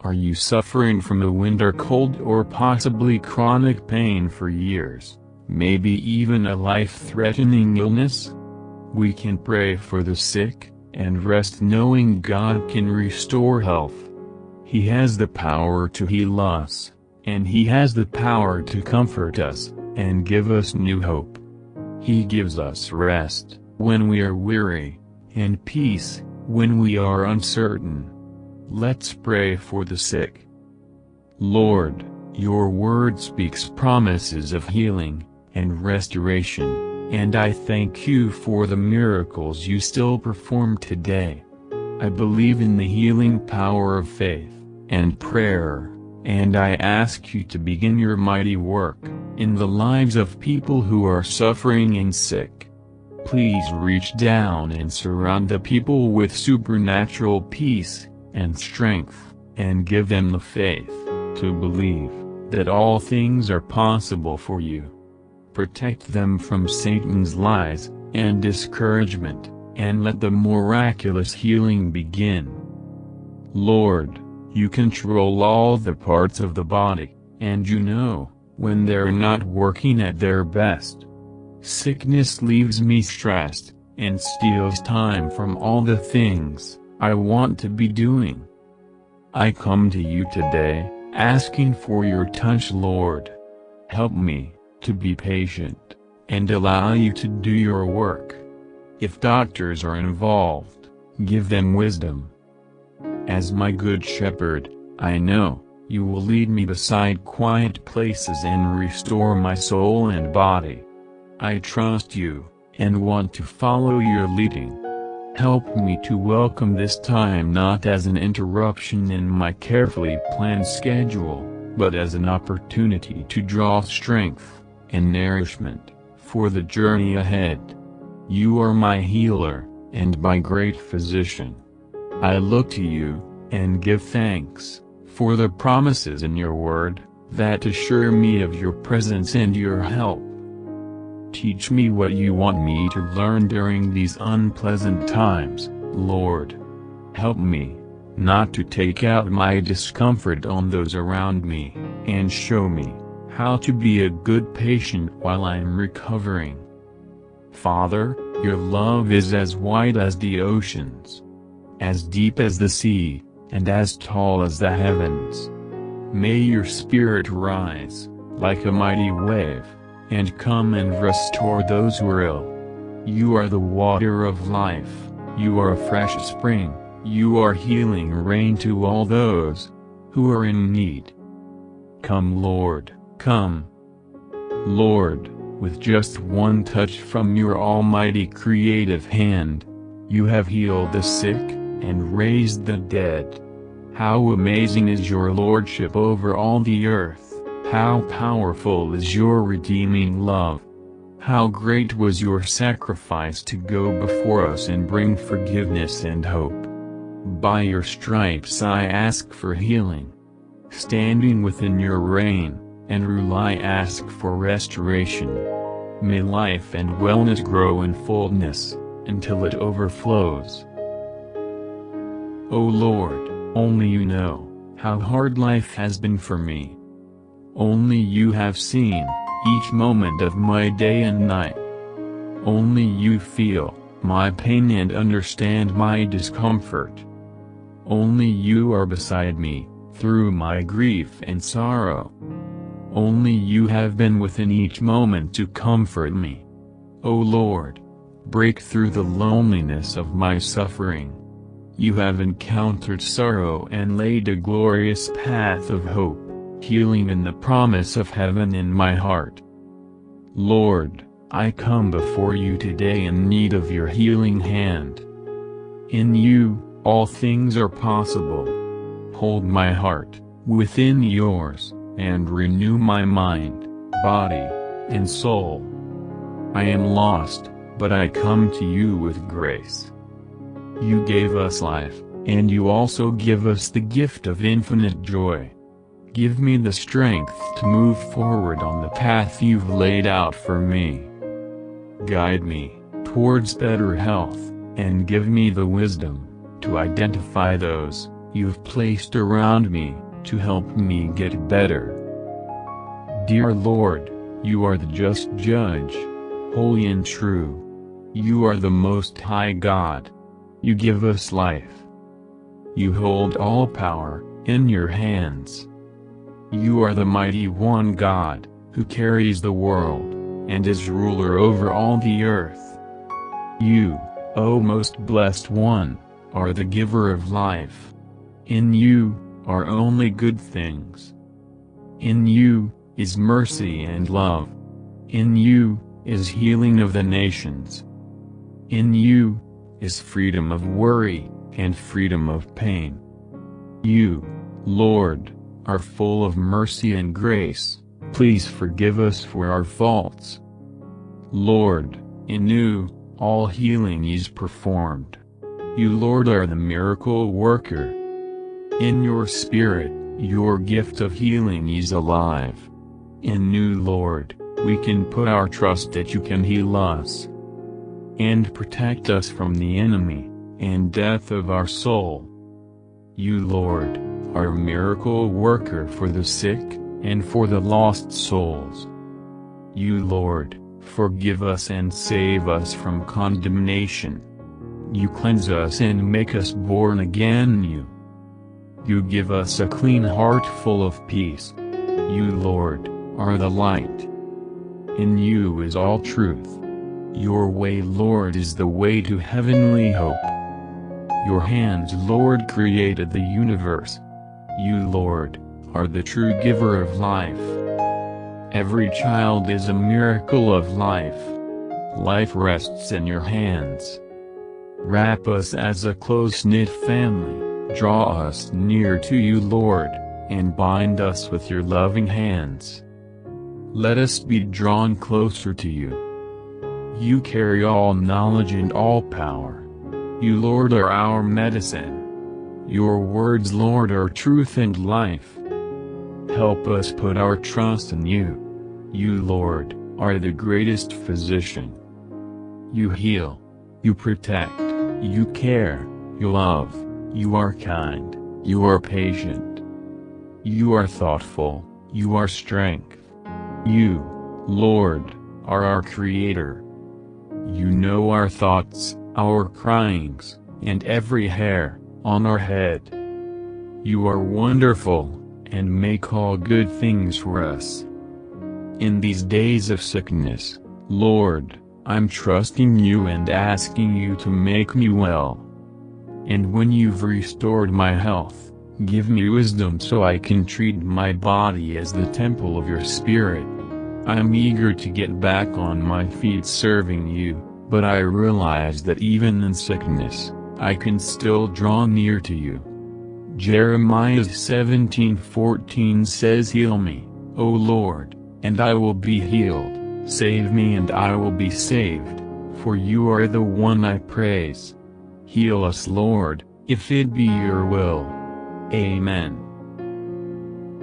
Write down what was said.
Are you suffering from a winter cold or possibly chronic pain for years, maybe even a life-threatening illness? We can pray for the sick, and rest knowing God can restore health. He has the power to heal us, and He has the power to comfort us, and give us new hope. He gives us rest when we are weary, and peace when we are uncertain. Let's pray for the sick. Lord, your word speaks promises of healing and restoration, and I thank you for the miracles you still perform today. I believe in the healing power of faith and prayer, and I ask you to begin your mighty work in the lives of people who are suffering and sick. Please reach down and surround the people with supernatural peace and strength, and give them the faith to believe that all things are possible for you. Protect them from Satan's lies and discouragement, and let the miraculous healing begin. Lord, you control all the parts of the body, and you know when they're not working at their best. Sickness leaves me stressed, and steals time from all the things I want to be doing. I come to you today, asking for your touch, Lord. Help me to be patient, and allow you to do your work. If doctors are involved, give them wisdom. As my good shepherd, I know you will lead me beside quiet places and restore my soul and body. I trust you, and want to follow your leading. Help me to welcome this time not as an interruption in my carefully planned schedule, but as an opportunity to draw strength and nourishment for the journey ahead. You are my healer, and my great physician. I look to you, and give thanks for the promises in your word that assure me of your presence and your help. Teach me what you want me to learn during these unpleasant times, Lord. Help me not to take out my discomfort on those around me, and show me how to be a good patient while I'm recovering. Father, your love is as wide as the oceans, as deep as the sea, and as tall as the heavens. May your spirit rise like a mighty wave, and come and restore those who are ill. You are the water of life, you are a fresh spring, you are healing rain to all those who are in need. Come, Lord, come. Lord, with just one touch from your almighty creative hand, you have healed the sick and raised the dead. How amazing is your lordship over all the earth! How powerful is your redeeming love! How great was your sacrifice to go before us and bring forgiveness and hope! By your stripes I ask for healing. Standing within your reign and rule I ask for restoration. May life and wellness grow in fullness, until it overflows. O Lord, only you know how hard life has been for me. Only you have seen each moment of my day and night. Only you feel my pain and understand my discomfort. Only you are beside me through my grief and sorrow. Only you have been within each moment to comfort me. O Lord, break through the loneliness of my suffering. You have encountered sorrow and laid a glorious path of hope, healing in the promise of heaven in my heart. Lord, I come before you today in need of your healing hand. In you, all things are possible. Hold my heart within yours, and renew my mind, body, and soul. I am lost, but I come to you with grace. You gave us life, and you also give us the gift of infinite joy. Give me the strength to move forward on the path you've laid out for me. Guide me towards better health, and give me the wisdom to identify those you've placed around me, to help me get better. Dear Lord, you are the just judge, holy and true. You are the Most High God. You give us life. You hold all power in your hands. You are the mighty one God, who carries the world, and is ruler over all the earth. You, O most blessed one, are the giver of life. In you are only good things. In you is mercy and love. In you is healing of the nations. In you is freedom of worry and freedom of pain. You, Lord, are full of mercy and grace. Please forgive us for our faults. Lord, in you all healing is performed. You, Lord, are the miracle worker. In your Spirit, your gift of healing is alive. In you, Lord, we can put our trust that you can heal us and protect us from the enemy and death of our soul. You, Lord, are a miracle worker for the sick and for the lost souls. You, Lord, forgive us and save us from condemnation. You cleanse us and make us born again in you. You give us a clean heart full of peace. You, Lord, are the light. In you is all truth. Your way, Lord, is the way to heavenly hope. Your hands, Lord, created the universe. You, Lord, are the true giver of life. Every child is a miracle of life. Life rests in your hands. Wrap us as a close-knit family, draw us near to you, Lord, and bind us with your loving hands. Let us be drawn closer to you. You carry all knowledge and all power. You, Lord, are our medicine. Your words, Lord, are truth and life. Help us put our trust in you. You, Lord, are the greatest physician. You heal. You protect. You care. You love. You are kind. You are patient. You are thoughtful. You are strength. You, Lord, are our Creator. You know our thoughts, our cryings, and every hair on our head. You are wonderful, and make all good things for us. In these days of sickness, Lord, I'm trusting you and asking you to make me well. And when you've restored my health, give me wisdom so I can treat my body as the temple of your Spirit. I'm eager to get back on my feet serving you, but I realize that even in sickness, I can still draw near to you. Jeremiah 17:14 says, Heal me, O Lord, and I will be healed, save me and I will be saved, for you are the one I praise. Heal us, Lord, if it be your will. Amen.